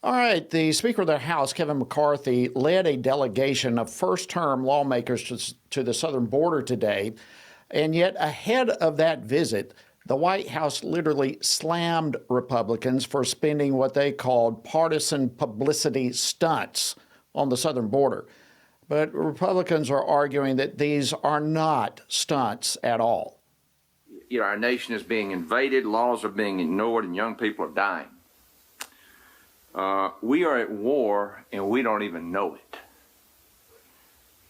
All right, the Speaker of the House, Kevin McCarthy, led a delegation of first-term lawmakers to the southern border today. And yet, ahead of that visit, the White House literally slammed Republicans for spending what they called partisan publicity stunts on the southern border. But Republicans are arguing that these are not stunts at all. You know, our nation is being invaded, laws are being ignored, and young people are dying. We are at war, and we don't even know it.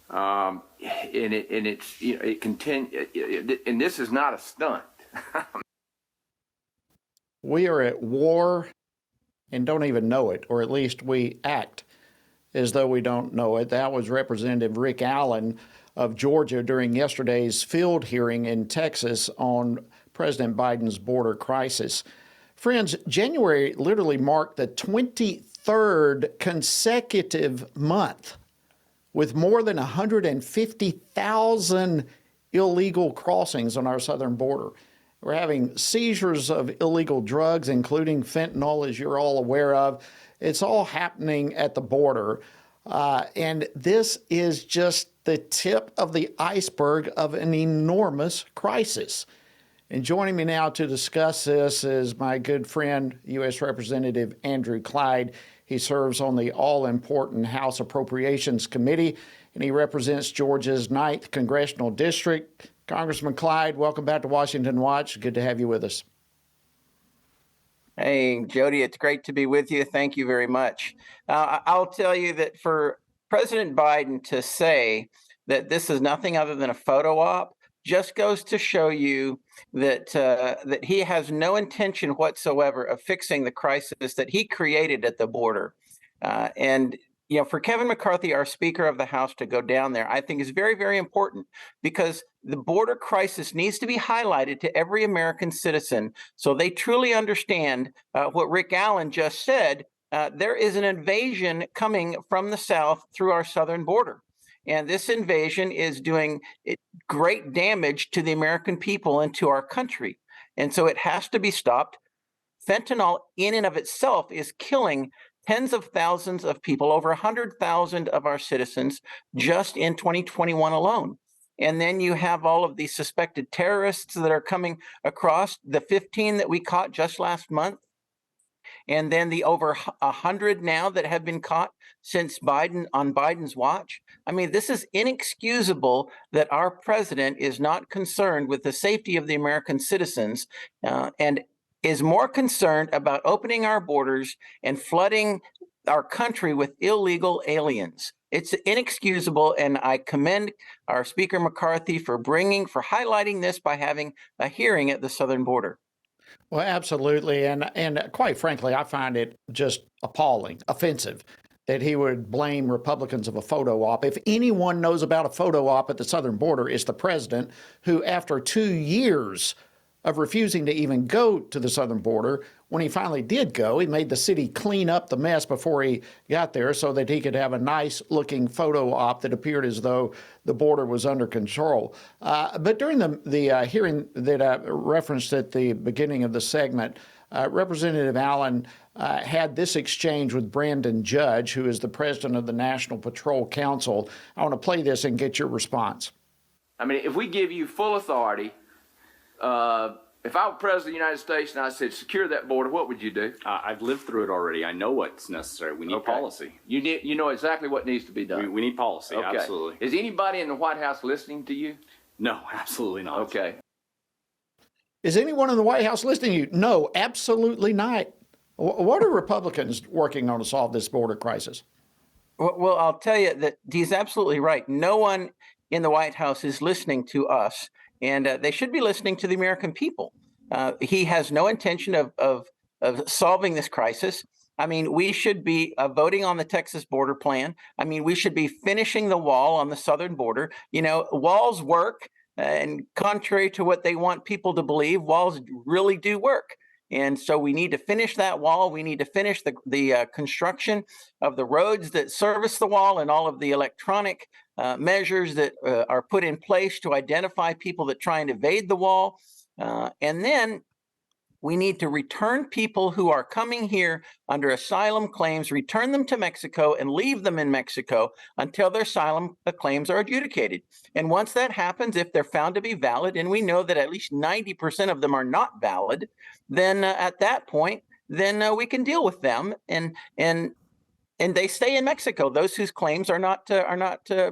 And this is not a stunt. We are at war and don't even know it, or at least we act as though we don't know it. That was Representative Rick Allen of Georgia during yesterday's field hearing in Texas on President Biden's border crisis. Friends, January literally marked the 23rd consecutive month with more than 150,000 illegal crossings on our southern border. We're having seizures of illegal drugs, including fentanyl, as you're all aware of. It's all happening at the border. And this is just the tip of the iceberg of an enormous crisis. And joining me now to discuss this is my good friend, U.S. Representative Andrew Clyde. He serves on the all-important House Appropriations Committee, and he represents Georgia's 9th Congressional District. Congressman Clyde, welcome back to Washington Watch. Good to have you with us. Hey, Jody, it's great to be with you. Thank you very much. I'll tell you that for President Biden to say that this is nothing other than a photo op just goes to show you that that he has no intention whatsoever of fixing the crisis that he created at the border. And you know, for Kevin McCarthy, our Speaker of the House, to go down there, I think is very, very important, because the border crisis needs to be highlighted to every American citizen so they truly understand what Rick Allen just said. There is an invasion coming from the south through our southern border. And this invasion is doing great damage to the American people and to our country. And so it has to be stopped. Fentanyl in and of itself is killing tens of thousands of people, over 100,000 of our citizens just in 2021 alone. And then you have all of these suspected terrorists that are coming across, the 15 that we caught just last month. And then the over 100 now that have been caught since Biden's watch. I mean, this is inexcusable that our president is not concerned with the safety of the American citizens and is more concerned about opening our borders and flooding our country with illegal aliens. It's inexcusable, and I commend our Speaker McCarthy for highlighting this by having a hearing at the southern border. Well, absolutely. And quite frankly, I find it just appalling, offensive, that he would blame Republicans of a photo op. If anyone knows about a photo op at the southern border, it's the president, who, after 2 years of refusing to even go to the southern border, when he finally did go, he made the city clean up the mess before he got there so that he could have a nice-looking photo op that appeared as though the border was under control. But during the hearing that I referenced at the beginning of the segment, Representative Allen had this exchange with Brandon Judge, who is the president of the National Patrol Council. I want to play this and get your response. I mean, if we give you full authority, if I were president of the United States and I said, secure that border, what would you do? I've lived through it already. I know what's necessary. We need policy. You know exactly what needs to be done. We need policy, okay. Absolutely. Is anybody in the White House listening to you? No, absolutely not. Okay. Is anyone in the White House listening to you? No, absolutely not. What are Republicans working on to solve this border crisis? Well, I'll tell you that he's absolutely right. No one in the White House is listening to us. And they should be listening to the American people. He has no intention of solving this crisis. I mean, we should be voting on the Texas border plan. I mean, we should be finishing the wall on the southern border. You know, walls work, and contrary to what they want people to believe, walls really do work. And so we need to finish that wall. We need to finish the construction of the roads that service the wall and all of the electronic measures that are put in place to identify people that try and evade the wall. And then We need to return people who are coming here under asylum claims, return them to Mexico and leave them in Mexico until their asylum claims are adjudicated. And once that happens, if they're found to be valid, and we know that at least 90% of them are not valid, then at that point, then we can deal with them and they stay in Mexico, those whose claims are not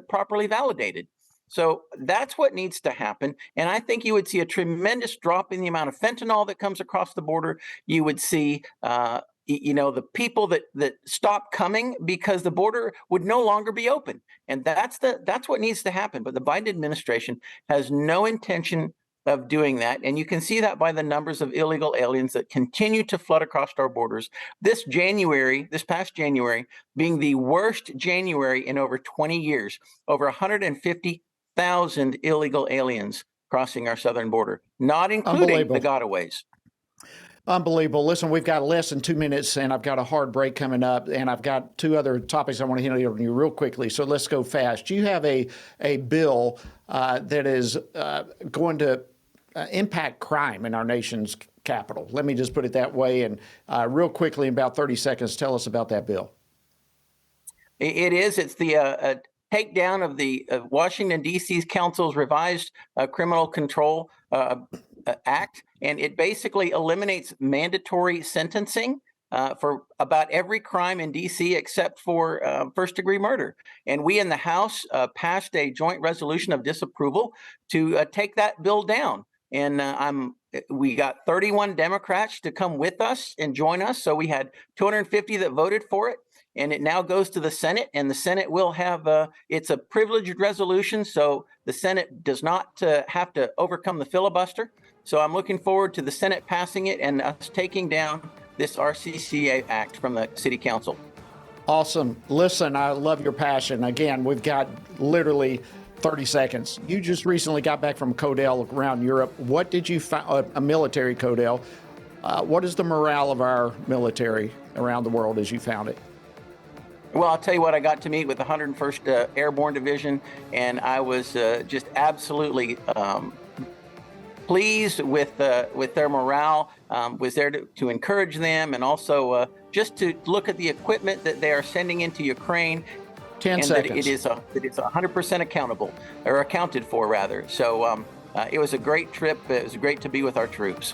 properly validated. So that's what needs to happen. And I think you would see a tremendous drop in the amount of fentanyl that comes across the border. You would see, the people that stop coming because the border would no longer be open. And that's what needs to happen. But the Biden administration has no intention of doing that. And you can see that by the numbers of illegal aliens that continue to flood across our borders. This past January, being the worst January in over 20 years, over 150,000 illegal aliens crossing our southern border, not including the gotaways. Unbelievable. Listen, we've got less than 2 minutes and I've got a hard break coming up and I've got two other topics I want to hit on you real quickly. So let's go fast. You have a bill that is going to impact crime in our nation's capital. Let me just put it that way. And real quickly, in about 30 seconds, tell us about that bill. It is. It's the takedown of the Washington, D.C.'s Council's revised criminal control act. And it basically eliminates mandatory sentencing for about every crime in D.C. except for first-degree murder. And we in the House passed a joint resolution of disapproval to take that bill down. And we got 31 Democrats to come with us and join us. So we had 250 that voted for it. And it now goes to the Senate, and the Senate will have it's a privileged resolution. So the Senate does not have to overcome the filibuster. So I'm looking forward to the Senate passing it and us taking down this RCCA Act from the City Council. Awesome. Listen, I love your passion. Again, we've got literally 30 seconds. You just recently got back from Codel around Europe. What did you find, a military Codel? What is the morale of our military around the world as you found it? Well, I'll tell you what, I got to meet with the 101st Airborne Division, and I was just absolutely pleased with their morale. Was there to encourage them and also just to look at the equipment that they are sending into Ukraine. 10 seconds. That it is 100% accountable, or accounted for rather. So it was a great trip. It was great to be with our troops.